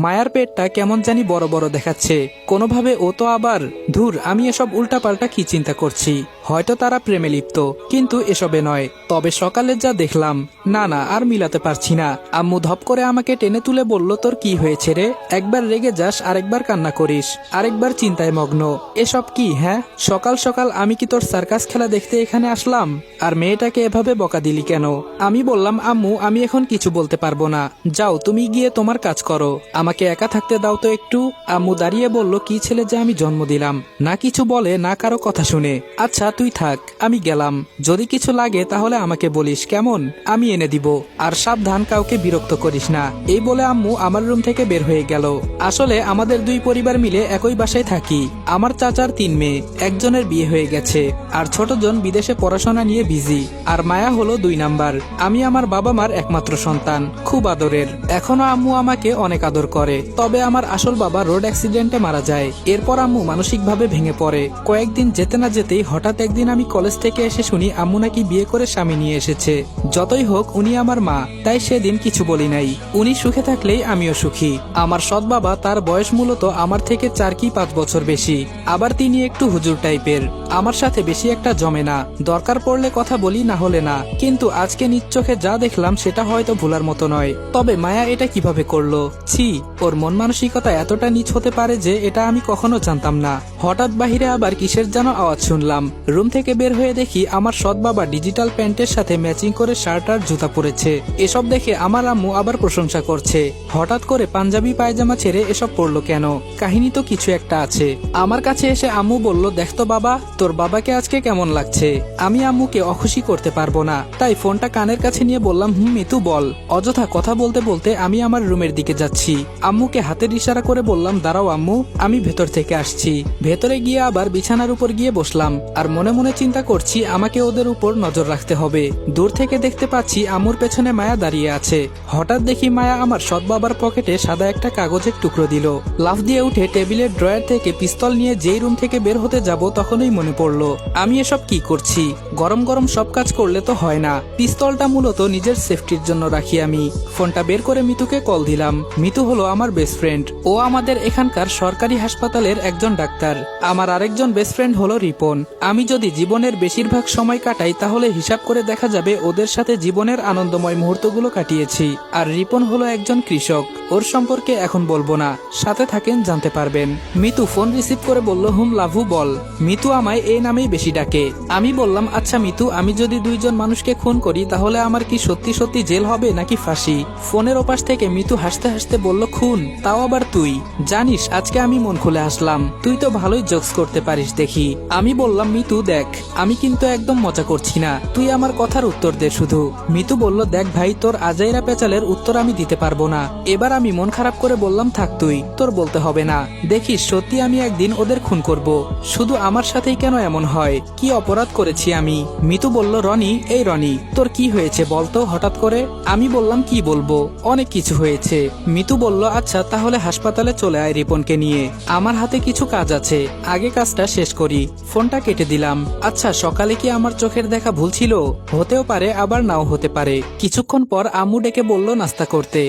মায়ার পেটটা কেমন জানি বড় বড় দেখাচ্ছে। কোনোভাবে ও তো আবার ধুর, আমি এসব উল্টাপাল্টা কি চিন্তা করছি। হয়তো তারা প্রেমে লিপ্ত, কিন্তু এসবে নয়। তবে সকালে যা দেখলাম, না না আর মিলাতে পারছি না। আম্মু ধপ করে আমাকে টেনে তুলে বলল, তোর কি হয়েছে রে? একবার রেগে যাস, আরেকবার কান্না করিস, আরেকবার চিন্তায় মগ্ন। এসব কি? হ্যাঁ, সকাল সকাল আমি কি তোর সার্কাস খেলা দেখতে এখানে আসলাম? আর মেয়েটাকে এভাবে বকা দিলি কেন? আমি বললাম, আম্মু আমি এখন কিছু বলতে পারবো না, যাও তুমি গিয়ে তোমার কাজ করো, আমাকে একা থাকতে দাও তো একটু। আম্মু দাঁড়িয়ে বলল, কি ছেলে যে আমি জন্ম দিলাম, না কিছু বলে না কারো কথা শুনে। আচ্ছা তুই থাক, আমি গেলাম। যদি কিছু লাগে তাহলে আমাকে বলিস, কেমন? আমি এনে দিব। আর সাবধান, কাউকে বিরক্ত করিস না। এই বলে আম্মু আমার রুম থেকে বের হয়ে গেল। আসলে আমাদের দুই পরিবার মিলে একই বাসায় থাকি। আমার চাচার 3 মেয়ে, একজনের বিয়ে হয়ে গেছে, আর ছোটজন বিদেশে পড়াশোনা নিয়ে বিজি। আর মায়া হলো 2 নাম্বার। আমি আমার বাবা মার একমাত্র সন্তান, খুব আদরের। এখনো আম্মু আমাকে অনেক আদর করে। তবে আমার আসল বাবা রোড অ্যাক্সিডেন্টে মারা যায়। এরপর আম্মু মানসিকভাবে ভেঙে পড়ে। কয়েকদিন যেতে না যেতেই হঠাৎ একদিন আমি কলেজ থেকে এসে শুনি আম্মু নাকি বিয়ে করে স্বামী নিয়ে এসেছে। যতই হোক উনি আমার মা, তাই সেদিন কিছু বলি নাই। উনি সুখে থাকলেই আমিও সুখী। আমার সৎ বাবা, তার বয়স মূলত আমার থেকে 4 কি 5 বছর বেশি। আবার তিনি একটু হুজুর টাইপের। আমার সাথে বেশি একটা জমে না, দরকার পড়লে কথা বলি, না হলে না। কিন্তু আজকে নিজ চোখে যা দেখলাম সেটা হয়তো ভোলার মতো নয়। তবে মায়া এটা কিভাবে করলো? ছি, ওর মন মানসিকতা এতটা নিচ হতে পারে যে এটা আমি কখনো জানতাম না। হঠাৎ বাহিরে আবার কিসের যেন আওয়াজ শুনলাম। রুম থেকে বের হয়ে দেখি আমার সৎ বাবা ডিজিটাল প্যান্টের সাথে ম্যাচিং করে শার্ট আর জুতা পরেছে। এসব দেখে আমার আম্মু আবার প্রশংসা করছে। হঠাৎ করে পাঞ্জাবি পায়জামা ছেড়ে এসব পরলো কেন? কাহিনী তো কিছু একটা আছে। আমার কাছে এসে আম্মু বলল, দেখতো বাবা, তোর বাবাকে আজকে কেমন লাগছে? আমি আম্মুকে অখুশি করতে পারবো না, তাই ফোনটা কানের কাছে নিয়ে বললাম, মিতু বল। অযথা কথা বলতে বলতে আমি আমার রুমের দিকে যাচ্ছি। আম্মুকে হাতের ইশারা করে বললাম, দাঁড়াও আম্মু, আমি ভেতর থেকে আসছি। ভেতরে গিয়ে আবার বিছানার উপর গিয়ে বসলাম। আর মনে মনে চিন্তা করছি আমাকে ওদের উপর নজর রাখতে হবে। দূর থেকে দেখতে পাচ্ছি আম্মুর পেছনে মায়া দাঁড়িয়ে আছে। হঠাৎ দেখি মায়া আমার সৎ বাবার পকেটে সাদা একটা কাগজের টুকরো দিল। লাফ দিয়ে উঠে টেবিলের ড্রয়ার থেকে পিস্তল নিয়ে যেই রুম থেকে বের হতে যাব তখনই মনে পড়লো আমি এসব কি করছি। গরম গরম সব কাজ করলে তো হয় না। পিস্তলটা মূলত নিজের সেফটির জন্য রাখি আমি। ফোনটা বের করে মিতুকে কল দিলাম। মিতু হলো আমার বেস্ট ফ্রেন্ড। ও আমাদের এখানকার সরকারি হাসপাতালের একজন ডাক্তার। আমার আরেকজন বেস্ট ফ্রেন্ড হলো রিপন। আমি যদি জীবনের বেশিরভাগ সময় কাটাই তাহলে হিসাব করে দেখা যাবে ওদের সাথে জীবনের আনন্দময় মুহূর্তগুলো কাটিয়েছি। আর রিপন হলো একজন কৃষক। ওর সম্পর্কে এখন বলবো না, সাথে থাকেন জানতে পারবেন। মিতু ফোন রিসিভ করে বলল, লাভু বল। মিতু আমায় এই নামেই বেশি ডাকে। আমি বললাম, আচ্ছা মিতু, আমি যদি 2 জন মানুষকে খুন করি তাহলে আমার কি সত্যি সত্যি জেল হবে নাকি ফাঁসি? ফোনের ওপাশ থেকে মিতু হাসতে হাসতে বলল, খুন? তাও আবার তুই? জানিস আজকে আমি মন খুলে আসলাম, তুই তো ভালোই জোকস করতে পারিস দেখি। আমি বললাম, মিতু দেখ, আমি কিন্তু একদম মজা করছি না, তুই আমার কথার উত্তর দে শুধু। মিতু বলল, দেখ ভাই, তোর আজাইরা পেঁচালের উত্তর আমি দিতে পারবো না। এবার আমি মন খারাপ করে বললাম, থাক তুই, তোর বলতে হবে না। দেখিস সত্যি আমি একদিন ওদের খুন করব। শুধু আমার সাথেই কেন এমন হয়? কি অপরাধ করেছি আমি? মিতু বলল, রনি, এই রনি, তোর কি হয়েছে বলতো হঠাৎ করে? আমি বললাম, কি বলবো, অনেক কিছু হয়েছে। মিতু বলল, আচ্ছা তাহলে হাসপাতালে চলে আয় রিপনকে নিয়ে, আমার হাতে কিছু কাজ আছে, আগে কাজটা শেষ করি। ফোনটা কেটে দিলাম। আচ্ছা, সকালে কি আমার চোখের দেখা ভুল ছিল? হতেও পারে, আবার নাও হতে পারে। কিছুক্ষণ পর আম্মু ডেকে বলল নাস্তা করতে।